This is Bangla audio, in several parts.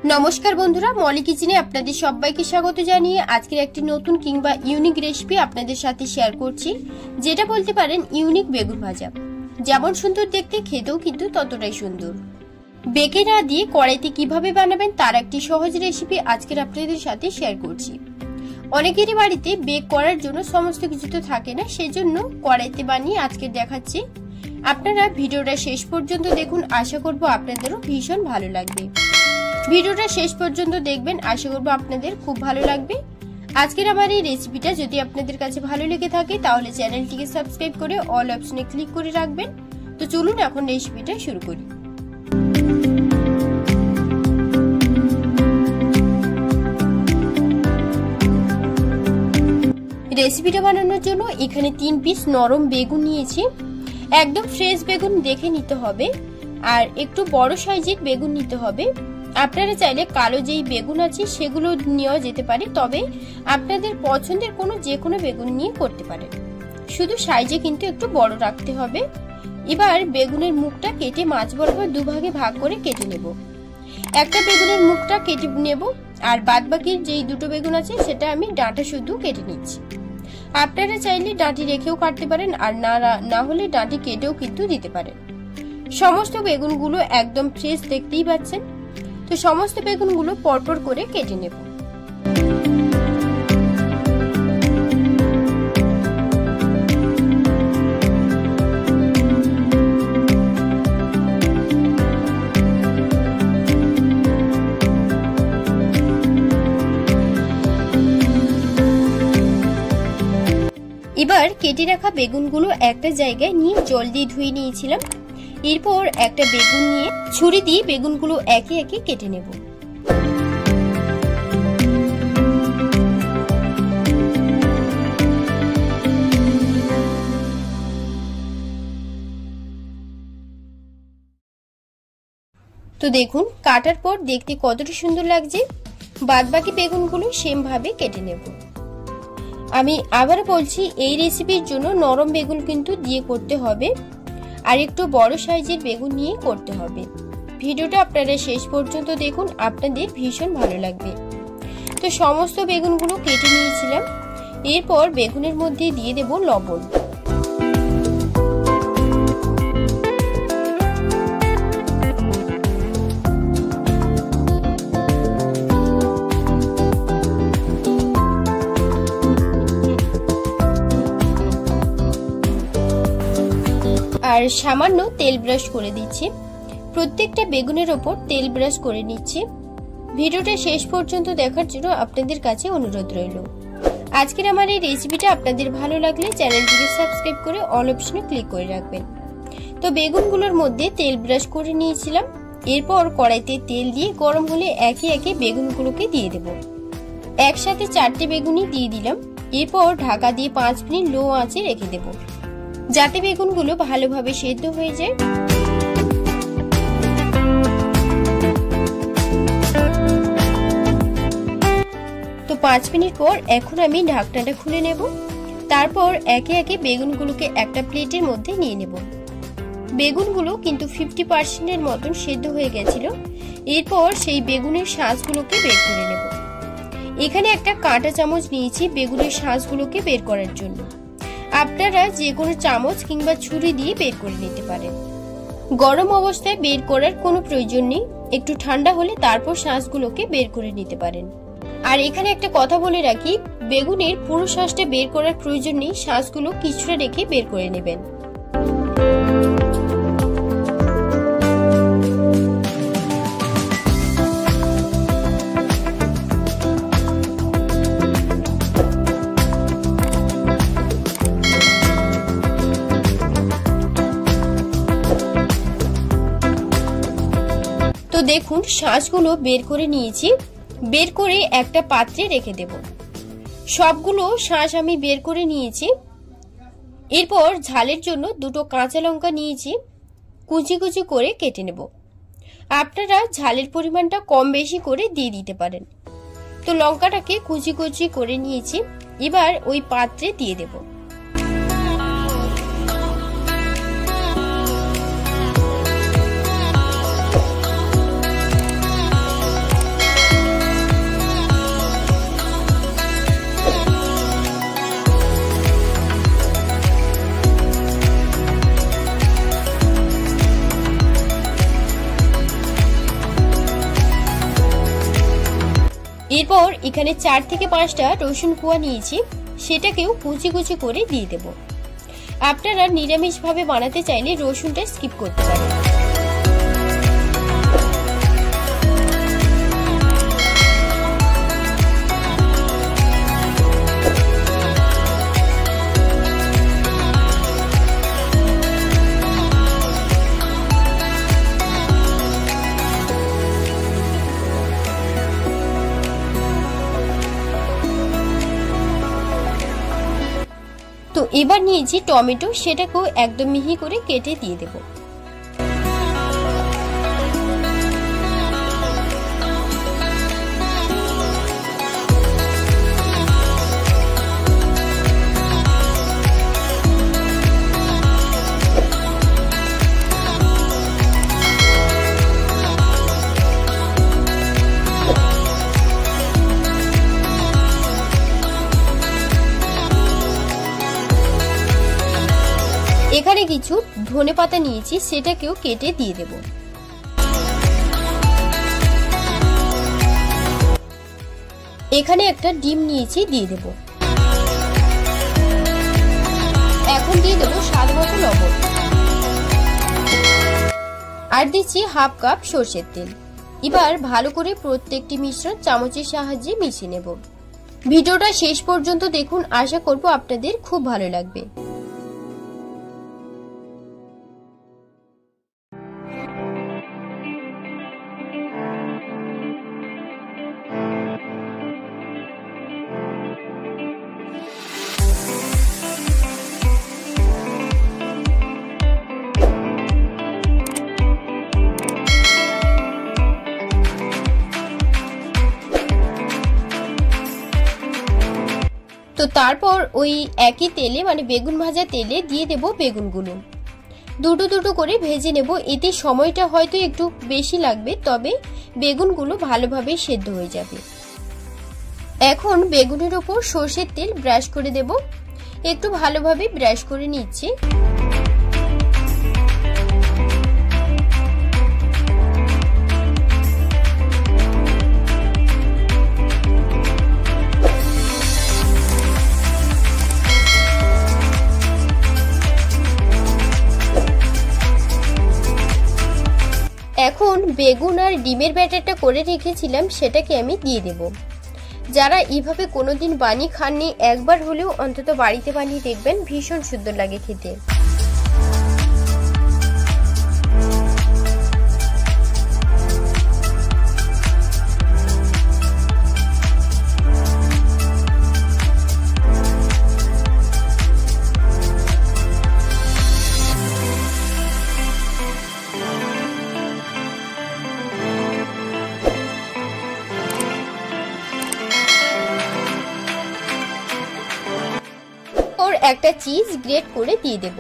নমস্কার বন্ধুরা, মলি কিচেনে আপনাদের সবাইকে স্বাগত জানিয়ে আজকের একটি নতুন কিংবা ইউনিক রেসিপি আপনাদের সাথে শেয়ার করছি, যেটা বলতে পারেন ইউনিক বেগুন ভাজা। যেমন সুন্দর দেখতে, খেতেও কিন্তু ততটাই সুন্দর। বেকে না দিয়ে কড়াইতে কিভাবে বানাবেন তার একটি সহজ রেসিপি আজকের আপনাদের সাথে শেয়ার করছি। অনেকেরই বাড়িতে বেক করার জন্য সমস্ত কিছু তো থাকে না, সেজন্য কড়াইতে বানিয়ে আজকে দেখাচ্ছি। আপনারা ভিডিওটা শেষ পর্যন্ত দেখুন, আশা করব আপনাদেরও ভীষণ ভালো লাগবে। ভিডিওটা শেষ পর্যন্ত দেখবেন, আশা করব আপনাদের খুব ভালো লাগবে। আজকের আমার এই রেসিপিটা যদি আপনাদের কাছে ভালো লেগে থাকে তাহলে চ্যানেলটিকে সাবস্ক্রাইব করে অল অপশনে ক্লিক করে রাখবেন। তো চলুন এখন রেসিপিটা শুরু করি। রেসিপিটা বানানোর জন্য এখানে 3 পিস নরম বেগুন নিয়েছি। একদম ফ্রেশ বেগুন দেখে নিতে হবে, আর একটু বড় সাইজের বেগুন নিতে হবে। আপনারা চাইলে কালো যেই বেগুন আছে সেগুলো নেওয়া যেতে পারে, তবে আপনাদের পছন্দের যে কোনো বেগুন নিয়ে করতে পারেন। শুধু সাইজে কিন্তু একটু বড় রাখতে হবে। এবার বেগুনের মুখটা কেটে মাঝ বরাবর দুভাগে ভাগ করে কেটে নেব। একটা বেগুনের মুখটা কেটে নেব, আর বাদ বাকি যেই দুটো বেগুন আছে সেটা আমি ডাঁটা শুধু কেটে নিচ্ছি। আপনারা চাইলে ডাঁটি রেখেও কাটতে পারেন, আর না হলে ডাঁটি কেটেও কিন্তু দিতে পারেন। সমস্ত বেগুনগুলো একদম ফ্রেশ দেখতেই পাচ্ছেন। তো সমস্ত বেগুনগুলো পরপর করে কেটে নেব। এবার কেটে রাখা বেগুনগুলো একটা জায়গায় নিয়ে জল দিয়ে ধুয়ে নিয়েছিলাম। এরপর একটা বেগুন নিয়ে ছুরি দিয়ে বেগুনগুলো একে একে কেটে নেব। তো দেখুন, কাটার পর দেখতে কতটা সুন্দর লাগছে। বাদ বাকি বেগুনগুলো সেম ভাবে কেটে নেব। আমি আবার বলছি, এই রেসিপির জন্য নরম বেগুন কিন্তু দিয়ে করতে হবে, আর একটু বড় সাইজের বেগুন নিয়ে করতে হবে। ভিডিওটা আপনারা শেষ পর্যন্ত দেখুন, আপনাদের ভীষণ ভালো লাগবে। তো সমস্ত বেগুনগুলো কেটে নিয়েছিলাম। এরপর বেগুনের মধ্যে দিয়ে দেব লবণ। আর সামান্য তেল ব্রাশ করে দিচ্ছি। প্রত্যেকটা বেগুনের ওপর তেল ব্রাশ করে নিচ্ছি। ভিডিওটা শেষ পর্যন্ত দেখার জন্য আপনাদের কাছে অনুরোধ রইল। আজকের আমার এই রেসিপিটা আপনাদের ভালো লাগলে চ্যানেলটিকে সাবস্ক্রাইব করে অল অপশনে ক্লিক করে রাখবেন। তো বেগুনগুলোর মধ্যে তেল ব্রাশ করে নিয়েছিলাম। এরপর কড়াইতে তেল দিয়ে গরম হলে একে একে বেগুনগুলোকে দিয়ে দেব। একসাথে 4টে বেগুনই দিয়ে দিলাম। এরপর ঢাকা দিয়ে 5 মিনিট লো আঁচে রেখে দেব, যাতে বেগুনগুলো ভালোভাবে সেদ্ধ হয়ে যায়। তো 5 মিনিট পর এখন আমি ঢাকনাটা খুলে নেব। তারপর একে একে বেগুনগুলোকে একটা প্লেটের মধ্যে নিয়ে নেব। বেগুনগুলো কিন্তু 50% মতন সেদ্ধ হয়ে গেছিল। এরপর সেই বেগুনের শাঁসগুলোকে বের করে নেব। এখানে একটা কাঁটা চামচ নিয়েছি বেগুনের শাঁসগুলোকে বের করার জন্য। আপনারা যে কোনো চামচ কিংবা ছুরি দিয়ে বের করে নিতে পারেন। গরম অবস্থায় বের করার কোনো প্রয়োজন নেই, একটু ঠান্ডা হলে তারপর শাঁসগুলোকে বের করে নিতে পারেন। আর এখানে একটা কথা বলে রাখি, বেগুনের পুরো শাঁসটা বের করার প্রয়োজন নেই, শাঁসগুলো কিছুটা রেখে বের করে নেবেন। দেখুন, শাঁসগুলো বের করে নিয়েছি। বের করে একটা পাত্রে রেখে দেব। সবগুলো শাঁস আমি বের করে নিয়েছি। এরপর ঝালের জন্য 2টো কাঁচা লঙ্কা নিয়েছি, কুচি কুচি করে কেটে নেব। আপনারা ঝালের পরিমাণটা কম বেশি করে দিয়ে দিতে পারেন। তো লঙ্কাটাকে কুচি কুচি করে নিয়েছি। এবার ওই পাত্রে দিয়ে দেব। এরপর এখানে 4 থেকে 5টা রসুন কোয়া নিয়েছি, সেটাকেও কুচি কুচি করে দিয়ে দেব। আপনারা নিরামিষভাবে বানাতে চাইলে রসুনটা স্কিপ করতে পারেন। তো এবার নিয়েছি টমেটো, সেটাকেও একদম মিহি করে কেটে দিয়ে দেব। এখানে কিছু ধনেপাতা নিয়েছি, সেটাকেও কেটে দিয়ে দেব। এখানে একটা ডিম নিয়েছি, দিয়ে দেব। এখন দিয়ে দেব স্বাদ মতো লবণ, আর দিচ্ছি হাফ কাপ সরষের তেল। এবার ভালো করে প্রত্যেকটি মিশ্রণ চামচের সাহায্যে মিশিয়ে নেব। ভিডিওটা শেষ পর্যন্ত দেখুন, আশা করব আপনাদের খুব ভালো লাগবে। তো তারপর ওই একই তেলে মানে বেগুন ভাজা তেলে দিয়ে দেব বেগুনগুলো। দুটো দুটো করে ভেজে নেব, এতে সময়টা হয়তো একটু বেশি লাগবে, তবে বেগুনগুলো ভালোভাবে সেদ্ধ হয়ে যাবে। এখন বেগুনের ওপর সরষের তেল ব্রাশ করে দেব, একটু ভালোভাবে ব্রাশ করে নিচ্ছি। এখন বেগুন আর ডিমের ব্যাটারটা করে রেখেছিলাম, সেটাকে আমি দিয়ে দেব। যারা এইভাবে কোনোদিন বানিয়ে খাননি, একবার হলেও অন্তত বাড়িতে বানিয়ে দেখবেন, ভীষণ সুন্দর লাগে খেতে। একটা চিজ গ্রেট করে দিয়ে দেব।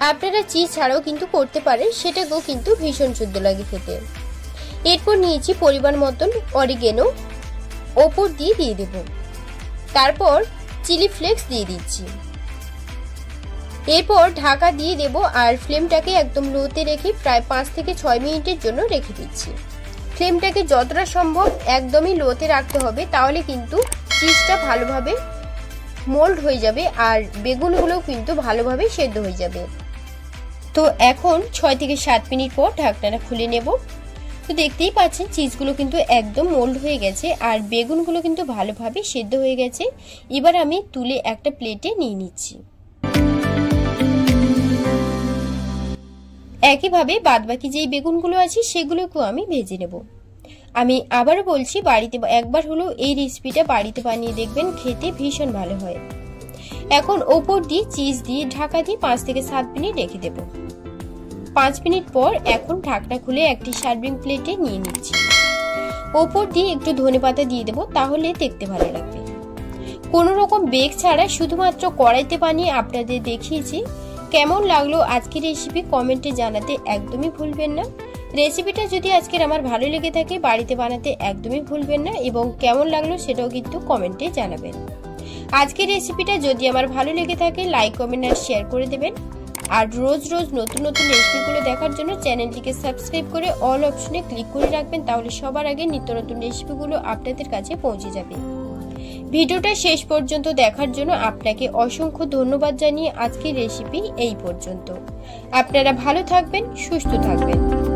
আপনারা চিজ ছাড়াও কিন্তু করতে পারেন, সেটাকেও কিন্তু ভীষণ সুন্দর লাগে খেতে। এরপর নিয়েছি পরিমাণ মতন অরিগেনো, ওপর দিয়ে দেব। তারপর চিলি ফ্লেক্স দিয়ে দিচ্ছি। এরপর ঢাকা দিয়ে দেব, আর ফ্লেমটাকে একদম লোতে রেখে প্রায় 5 থেকে 6 মিনিটের জন্য রেখে দিচ্ছি। ফ্লেমটাকে যতটা সম্ভব একদমই লোতে রাখতে হবে, তাহলে কিন্তু চিজটা ভালোভাবে মোল্ড হয়ে যাবে আর বেগুনগুলোও কিন্তু ভালোভাবে সেদ্ধ হয়ে যাবে। তো এখন 6 থেকে 7 মিনিট পর ঢাকনাটা খুলে নেব। তো দেখতেই পাচ্ছেন চিজগুলো কিন্তু একদম মোল্ড হয়ে গেছে আর বেগুনগুলো কিন্তু ভালোভাবে সেদ্ধ হয়ে গেছে। এবার আমি তুলে একটা প্লেটে নিয়ে নিচ্ছি। একইভাবে বাদবাকি যেই বেগুনগুলো আছে সেগুলোকেও আমি ভেজে নেব। আমি আবারও বলছি, বাড়িতে একবার হলেও এই রেসিপিটা বাড়িতে বানিয়ে দেখবেন, খেতে ভীষণ ভালো হয়। এখন ওপর দিয়ে চিজ দিয়ে ঢাকা দিয়ে 5 থেকে 7 মিনিট রেখে দেব। 5 মিনিট পর এখন ঢাকনা খুলে একটি সার্ভিং প্লেটে নিয়ে নিচ্ছি। ওপর দিয়ে একটু ধনেপাতা দিয়ে দেব, তাহলে দেখতে ভালো লাগবে। কোনো রকম বেক ছাড়া শুধুমাত্র কড়াইতে বানিয়ে আপনাদের দেখিয়েছি। কেমন লাগলো আজকের রেসিপি কমেন্টে জানাতে একদমই ভুলবেন না। রেসিপিটা যদি আজকের আমার ভালো লেগে থাকে বাড়িতে বানাতে একদমই ভুলবেন না, এবং কেমন লাগলো সেটাও কিন্তু কমেন্টে জানাবেন। আজকের রেসিপিটা যদি আমার ভালো লেগে থাকে লাইক, কমেন্ট আর শেয়ার করে দেবেন। আর রোজ রোজ নতুন নতুন রেসিপিগুলো দেখার জন্য চ্যানেলটিকে সাবস্ক্রাইব করে অল অপশনে ক্লিক করে রাখবেন, তাহলে সবার আগে নিত্য নতুন রেসিপিগুলো আপনাদের কাছে পৌঁছে যাবে। ভিডিওটা শেষ পর্যন্ত দেখার জন্য আপনাকে অসংখ্য ধন্যবাদ জানিয়ে আজকের রেসিপি এই পর্যন্ত। আপনারা ভালো থাকবেন, সুস্থ থাকবেন।